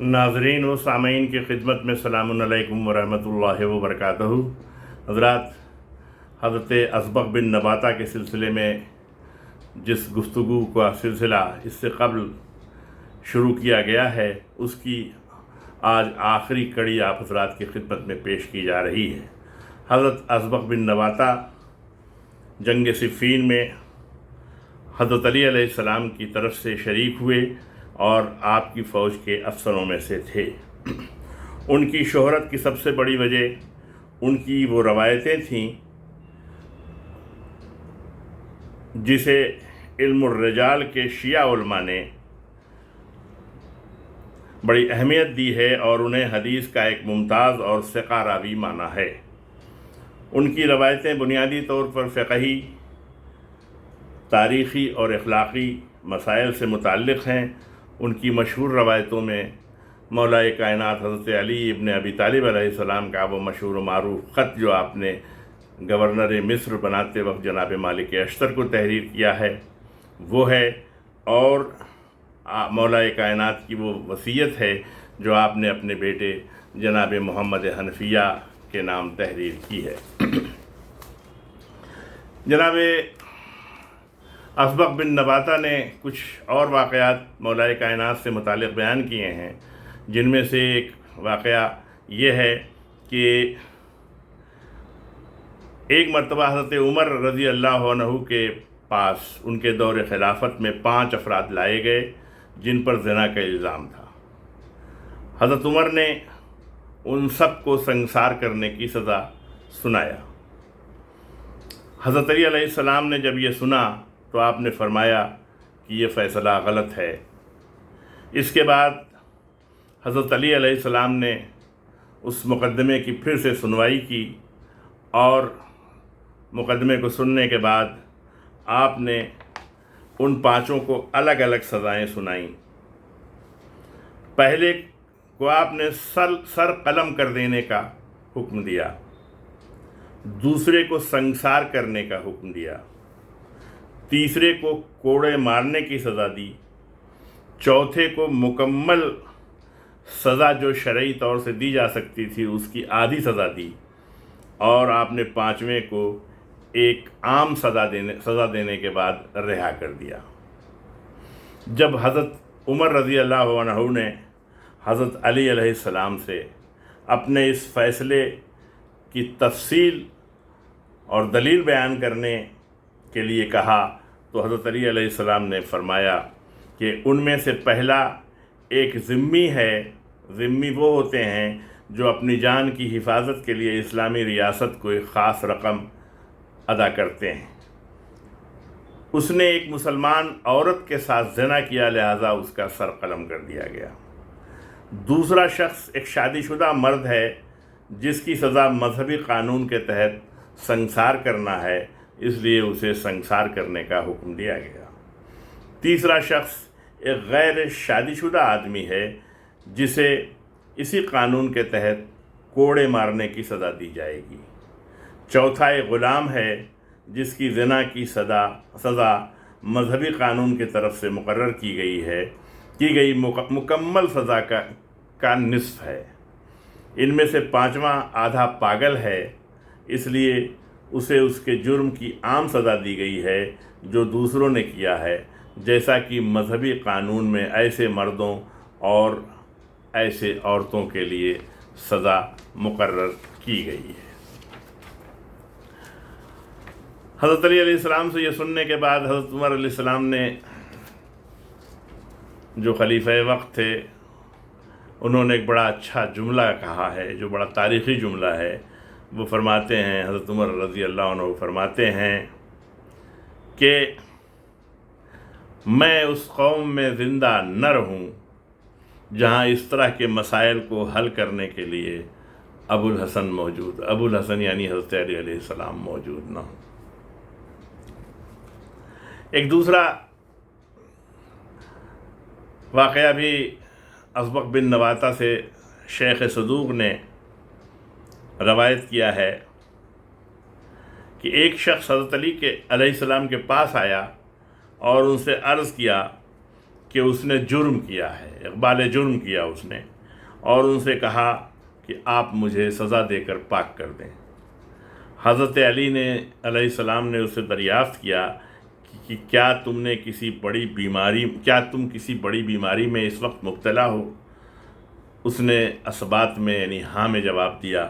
नाज़रीन व सामीन की खिदमत में सलामुन अलैकुम व रहमतुल्लाहि व बरकातहू। हज़रात, हज़रत असबग़ बिन नबाता के सिलसिले में जिस गुफ्तगू का सिलसिला इससे कबल शुरू किया गया है, उसकी आज आखिरी कड़ी आप हज़रात की खिदमत में पेश की जा रही है। हज़रत असबग़ बिन नबाता जंग सिफ़ीन में हज़रत अली अलैहिस्सलाम की तरफ से शरीक हुए और आपकी फ़ौज के अफसरों में से थे। उनकी शोहरत की सबसे बड़ी वजह उनकी वो रवायतें थीं जिसे इल्मुर रिजाल के शिया उलमा ने बड़ी अहमियत दी है और उन्हें हदीस का एक मुमताज़ और सिक़ा रावी माना है। उनकी रवायतें बुनियादी तौर पर फ़िक़ही, तारीख़ी और अखलाक़ी मसाइल से मुतल्लिक़ हैं। उनकी मशहूर रवायतों में मौलाए कायनात हज़रत अली इब्न अबी तालिब अलैहिस्सलाम का वो मशहूर मारूफ़ ख़त जो आपने गवर्नर मिस्र बनाते वक्त जनाब मालिक अश्तर को तहरीर किया है वो है, और मौलाए कायनात की वो वसीयत है जो आपने अपने बेटे जनाब मोहम्मद हनफिया के नाम तहरीर की है। जनाब असबग़ बिन नबाता ने कुछ और वाक़यात मौलाए कायनात से मुतालिक़ बयान किए हैं, जिनमें से एक वाक़या ये है कि एक मरतबा हज़रत उमर रज़ी अल्लाह अन्हु के पास उनके दौर खिलाफत में 5 अफराद लाए गए जिन पर ज़िना का इल्ज़ाम था। हज़रत उमर ने उन सब को संसार करने की सज़ा सुनाया। हज़रत अली अलैहिस्सलाम ने जब ये सुना तो आपने फरमाया कि ये फ़ैसला गलत है। इसके बाद हज़रत अली अलैहिस्सलाम ने उस मुक़दमे की फिर से सुनवाई की और मुक़दमे को सुनने के बाद आपने उन 5 को अलग अलग सज़ाएं सुनाईं। पहले को आपने सर कलम कर देने का हुक्म दिया, दूसरे को संसार करने का हुक्म दिया, तीसरे को कोड़े मारने की सज़ा दी, चौथे को मुकम्मल सज़ा जो शरई तौर से दी जा सकती थी उसकी आधी सज़ा दी, और आपने 5वें को एक आम सज़ा देने के बाद रिहा कर दिया। जब हज़रत उमर रज़ी अल्लाह अन्हु ने हज़रत अली अलैहिस्सलाम से अपने इस फ़ैसले की तफसील और दलील बयान करने के लिए कहा तो हज़रत अली अलैहिस्सलाम ने फरमाया कि उनमें से पहला एक ज़िम्मी है। ज़िम्मी वो होते हैं जो अपनी जान की हिफाजत के लिए इस्लामी रियासत को एक ख़ास रकम अदा करते हैं। उसने एक मुसलमान औरत के साथ ज़िना किया, लिहाजा उसका सर कलम कर दिया गया। दूसरा शख्स एक शादीशुदा मर्द है जिसकी सज़ा मजहबी कानून के तहत संसार करना है, इसलिए उसे संसार करने का हुक्म दिया गया। तीसरा शख्स एक गैर शादीशुदा आदमी है जिसे इसी कानून के तहत कोड़े मारने की सज़ा दी जाएगी। चौथा एक ग़ुलाम है जिसकी ज़िना की सज़ा मजहबी कानून की तरफ से मुकर्रर की गई मुकम्मल सज़ा का निस्फ़ है। इनमें से 5वां आधा पागल है, इसलिए उसे उसके जुर्म की आम सज़ा दी गई है जो दूसरों ने किया है, जैसा कि मजहबी कानून में ऐसे मर्दों और ऐसे औरतों के लिए सज़ा मुकर्रर की गई है। हज़रत अली अलैहिस्सलाम से ये सुनने के बाद हज़रत उमर अलैहिस्सलाम ने जो खलीफा वक्त थे उन्होंने एक बड़ा अच्छा जुमला कहा है जो बड़ा तारीख़ी जुमला है। वो फरमाते हैं, हज़रत उमर रज़ी अल्लाह अन्हु फरमाते हैं कि मैं उस कौम में ज़िंदा न रहूं जहां इस तरह के मसाइल को हल करने के लिए अबुल हसन यानी हज़रत अली अलैहिस्सलाम मौजूद न हो। एक दूसरा वाक़या भी असबग़ बिन नबाता से शेख सदूक़ ने रवायत किया है कि एक शख्स हज़रत अली के अलैहिस्सलाम के पास आया और उनसे अर्ज़ किया کہ اس نے جرم کیا ہے، اقبال جرم کیا اس نے، اور ان سے کہا کہ آپ مجھے سزا دے کر پاک کر دیں۔ حضرت علی نے علیہ السلام نے اسے دریافت کیا کہ کیا تم کسی بڑی بیماری میں اس وقت مبتلا ہو؟ اس نے اثبات میں یعنی ہاں میں جواب دیا۔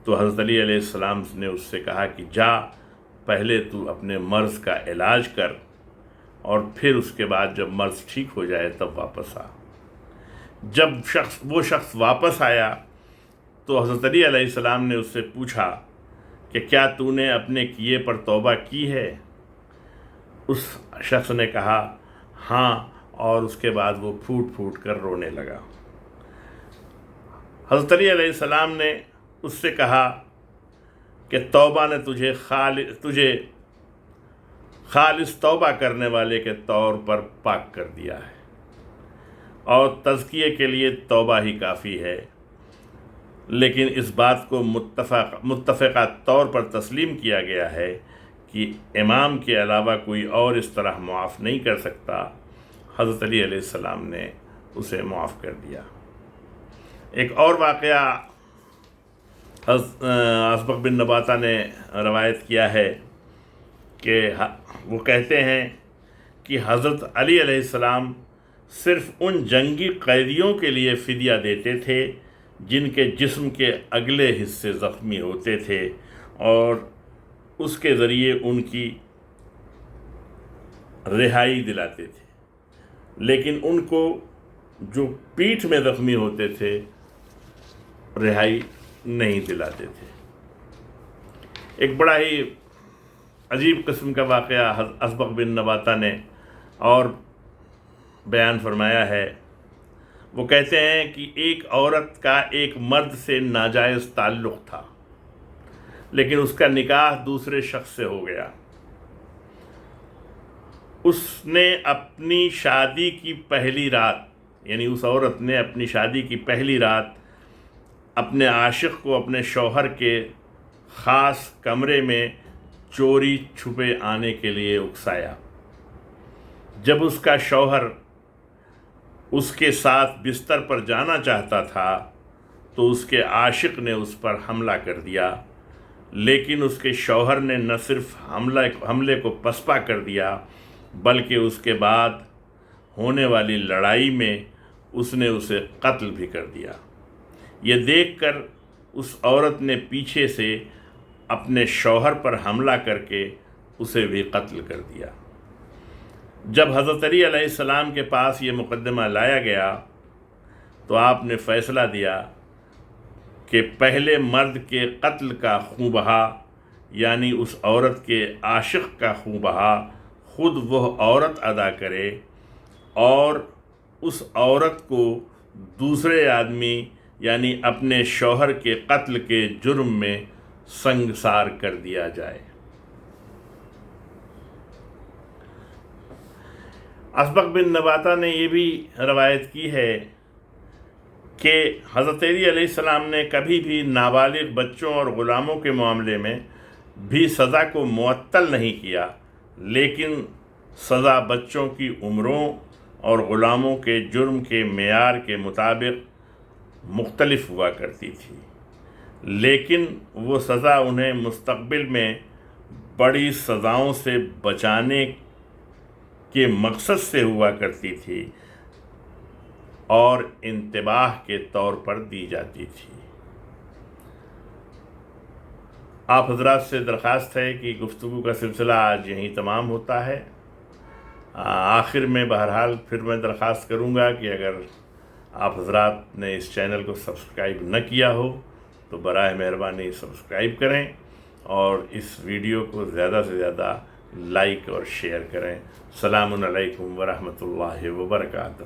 تو حضرت علی علیہ السلام نے اس سے کہا کہ جا پہلے تو اپنے مرض کا علاج کر، اور پھر اس کے بعد جب مرض ٹھیک ہو جائے تب واپس آ۔ جب وہ شخص واپس آیا تو حضرت علی علیہ السلام نے اس سے پوچھا کہ کیا تو نے اپنے کیے پر توبہ کی ہے؟ اس شخص نے کہا ہاں، اور اس کے بعد وہ پھوٹ پھوٹ کر رونے لگا۔ حضرت علی علیہ السلام نے اس سے کہا کہ توبہ نے تجھے خالص توبہ کرنے والے کے طور پر پاک کر دیا ہے، اور تزکیے کے لیے توبہ ہی کافی ہے۔ لیکن اس بات کو متفقہ طور پر تسلیم کیا گیا ہے کہ امام کے علاوہ کوئی اور اس طرح معاف نہیں کر سکتا۔ حضرت علی علیہ السلام نے اسے معاف کر دیا۔ ایک اور واقعہ اسبغ بن نباتہ نے روایت کیا ہے کہ وہ کہتے ہیں کہ حضرت علی علیہ السلام صرف ان جنگی قیدیوں کے لیے فدیہ دیتے تھے جن کے جسم کے اگلے حصے زخمی ہوتے تھے، اور اس کے ذریعے ان کی رہائی دلاتے تھے، لیکن ان کو جو پیٹھ میں زخمی ہوتے تھے رہائی نہیں دلاتے تھے۔ ایک بڑا ہی عجیب قسم کا واقعہ اسبغ بن نباتہ نے اور بیان فرمایا ہے۔ وہ کہتے ہیں کہ ایک عورت کا ایک مرد سے ناجائز تعلق تھا، لیکن اس کا نکاح دوسرے شخص سے ہو گیا۔ اس نے اپنی شادی کی پہلی رات، یعنی اس عورت نے اپنی شادی کی پہلی رات اپنے عاشق کو اپنے شوہر کے خاص کمرے میں چوری چھپے آنے کے لیے اکسایا۔ جب اس کا شوہر اس کے ساتھ بستر پر جانا چاہتا تھا تو اس کے عاشق نے اس پر حملہ کر دیا، لیکن اس کے شوہر نے نہ صرف حملے کو پسپا کر دیا بلکہ اس کے بعد ہونے والی لڑائی میں اس نے اسے قتل بھی کر دیا۔ یہ دیکھ کر اس عورت نے پیچھے سے اپنے شوہر پر حملہ کر کے اسے بھی قتل کر دیا۔ جب حضرت علی علیہ السلام کے پاس یہ مقدمہ لایا گیا تو آپ نے فیصلہ دیا کہ پہلے مرد کے قتل کا خوں بہا، یعنی اس عورت کے عاشق کا خوں بہا، خود وہ عورت ادا کرے، اور اس عورت کو دوسرے آدمی یعنی اپنے شوہر کے قتل کے جرم میں سنگسار کر دیا جائے۔ اسبغ بن نباتہ نے یہ بھی روایت کی ہے کہ حضرت علی علیہ السلام نے کبھی بھی نابالغ بچوں اور غلاموں کے معاملے میں بھی سزا کو معطل نہیں کیا، لیکن سزا بچوں کی عمروں اور غلاموں کے جرم کے معیار کے مطابق مختلف ہوا کرتی تھی، لیکن وہ سزا انہیں مستقبل میں بڑی سزاؤں سے بچانے کے مقصد سے ہوا کرتی تھی اور انتباہ کے طور پر دی جاتی تھی۔ آپ حضرات سے درخواست ہے کہ گفتگو کا سلسلہ آج یہیں تمام ہوتا ہے۔ آخر میں بہرحال پھر میں درخواست کروں گا کہ اگر آپ حضرات نے اس چینل کو سبسکرائب نہ کیا ہو تو براہ مہربانی سبسکرائب کریں، اور اس ویڈیو کو زیادہ سے زیادہ لائک اور شیئر کریں۔ السلام علیکم ورحمۃ اللہ وبرکاتہ۔